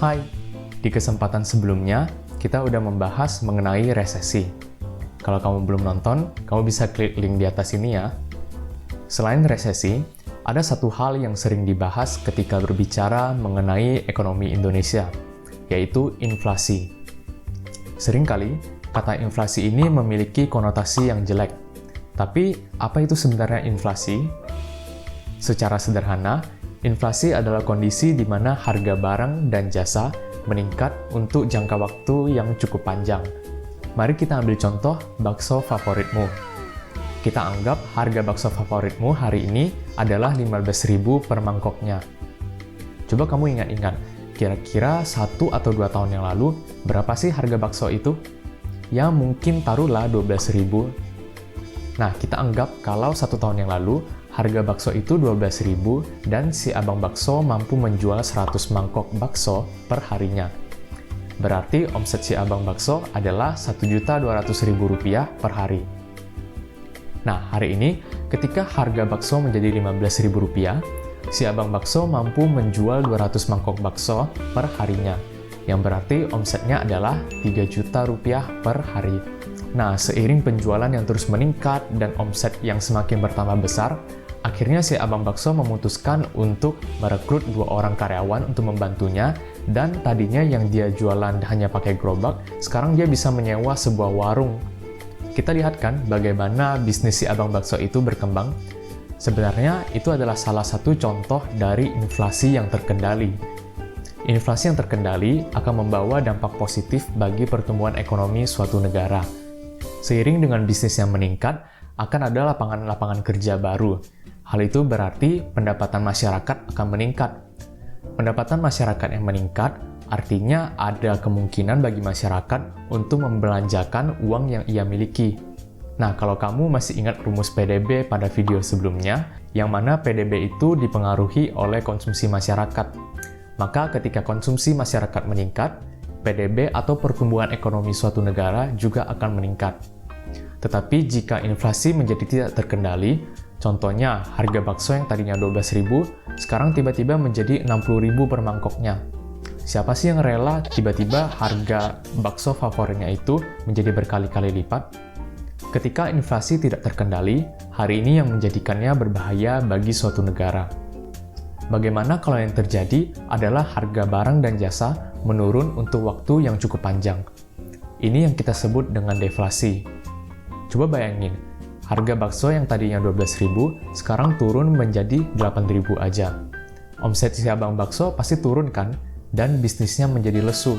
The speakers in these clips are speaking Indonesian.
Hai, di kesempatan sebelumnya kita udah membahas mengenai resesi. Kalau kamu belum nonton, kamu bisa klik link di atas ini ya. Selain resesi, ada satu hal yang sering dibahas ketika berbicara mengenai ekonomi Indonesia, yaitu inflasi. Seringkali, kata inflasi ini memiliki konotasi yang jelek. Tapi, apa itu sebenarnya inflasi? Secara sederhana, inflasi adalah kondisi di mana harga barang dan jasa meningkat untuk jangka waktu yang cukup panjang. Mari kita ambil contoh bakso favoritmu. Kita anggap harga bakso favoritmu hari ini adalah 15.000 per mangkoknya. Coba kamu ingat-ingat, kira-kira 1 atau 2 tahun yang lalu, berapa sih harga bakso itu? Ya mungkin taruhlah 12.000. Nah, kita anggap kalau 1 tahun yang lalu, harga bakso itu 12.000 dan si abang bakso mampu menjual 100 mangkok bakso per harinya. Berarti omset si abang bakso adalah Rp1.200.000 per hari. Nah, hari ini ketika harga bakso menjadi Rp15.000, si abang bakso mampu menjual 200 mangkok bakso per harinya, yang berarti omsetnya adalah Rp3 juta per hari. Nah, seiring penjualan yang terus meningkat dan omset yang semakin bertambah besar, akhirnya si abang bakso memutuskan untuk merekrut 2 orang karyawan untuk membantunya, dan tadinya yang dia jualan hanya pakai gerobak, sekarang dia bisa menyewa sebuah warung. Kita lihat kan bagaimana bisnis si abang bakso itu berkembang. Sebenarnya itu adalah salah satu contoh dari inflasi yang terkendali. Inflasi yang terkendali akan membawa dampak positif bagi pertumbuhan ekonomi suatu negara. Seiring dengan bisnis yang meningkat, akan ada lapangan-lapangan kerja baru. Hal itu berarti pendapatan masyarakat akan meningkat. Pendapatan masyarakat yang meningkat artinya ada kemungkinan bagi masyarakat untuk membelanjakan uang yang ia miliki. Nah, kalau kamu masih ingat rumus PDB pada video sebelumnya, yang mana PDB itu dipengaruhi oleh konsumsi masyarakat. Maka ketika konsumsi masyarakat meningkat, PDB atau pertumbuhan ekonomi suatu negara juga akan meningkat. Tetapi jika inflasi menjadi tidak terkendali, contohnya harga bakso yang tadinya 12.000, sekarang tiba-tiba menjadi 60.000 per mangkoknya. Siapa sih yang rela tiba-tiba harga bakso favoritnya itu menjadi berkali-kali lipat? Ketika inflasi tidak terkendali, hari ini yang menjadikannya berbahaya bagi suatu negara. Bagaimana kalau yang terjadi adalah harga barang dan jasa menurun untuk waktu yang cukup panjang? Ini yang kita sebut dengan deflasi. Coba bayangin, harga bakso yang tadinya 12.000 sekarang turun menjadi 8.000 aja. Omset si abang bakso pasti turun kan? Dan bisnisnya menjadi lesu.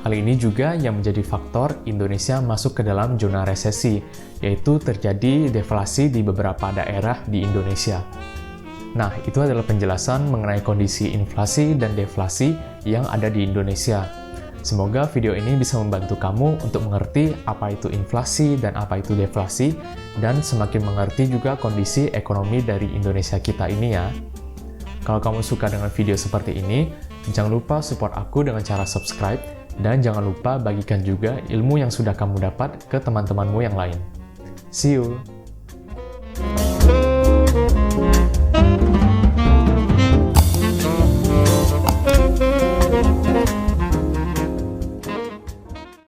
Hal ini juga yang menjadi faktor Indonesia masuk ke dalam zona resesi, yaitu terjadi deflasi di beberapa daerah di Indonesia. Nah, itu adalah penjelasan mengenai kondisi inflasi dan deflasi yang ada di Indonesia. Semoga video ini bisa membantu kamu untuk mengerti apa itu inflasi dan apa itu deflasi, dan semakin mengerti juga kondisi ekonomi dari Indonesia kita ini ya. Kalau kamu suka dengan video seperti ini, jangan lupa support aku dengan cara subscribe, dan jangan lupa bagikan juga ilmu yang sudah kamu dapat ke teman-temanmu yang lain. See you!